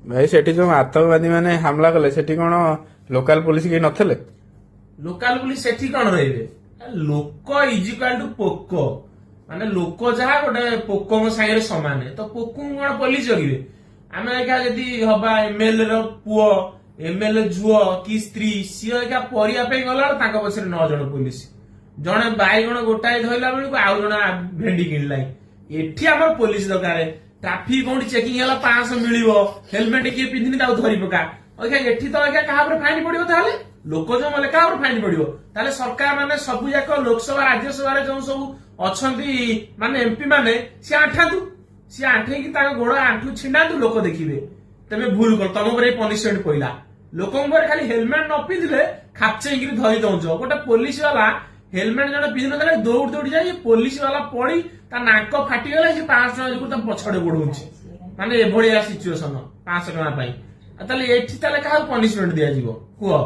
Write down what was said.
भाई सेठी जो आतंकवादी मैंने हमला कले सेठी कौन लोकल पुलिस के नथले लोकाल पुलिस सेठी कौन रही लोक इज इक्वाल टू पोको माने लोक जहाँ गोटे पोको सागर सामान तो पोको कौन पुलिस जगहे आम एका जदि हवा एमएलए रो पुओ एमएलए झुओ कि स्त्री सी एका परिया गला पछे 9 जन पुलिस जड़े बैगण गोटाए धरला बेलू आउ जन भेंडी किणला एठी आम पुलिस दरकार ट्राफिक कौन चेकिंग है 500 मिल हेलमेट किए पिंधि धरी पका एठी तो क्या फाइन पड़ो ताले लोक जो मले क्या फाइन पड़ो ताले सरकार माने सब जाक लोकसभा राज्यसभा जो सब अच्छा माने एमपी माने सी आंठातु सी आंठे गोड़ आंठू छिंडातु लोक देखिए तेमे भूल कर तुम पनिशमेंट पड़ा लोक खाली हेलमेट न पिंधले खापचे धरी दौच गोटे पुलिस वाला हेलमेट जड़े पिंधि ना दौड़ दौड़ जाए पुलिस वाला पड़ी ता नाक फाटीगला 500 टका पछड़े बढ़ौं माने एभलिया सिचुएसन 500 टका ताले एठी ताले क्या पनिशमेंट दिया कह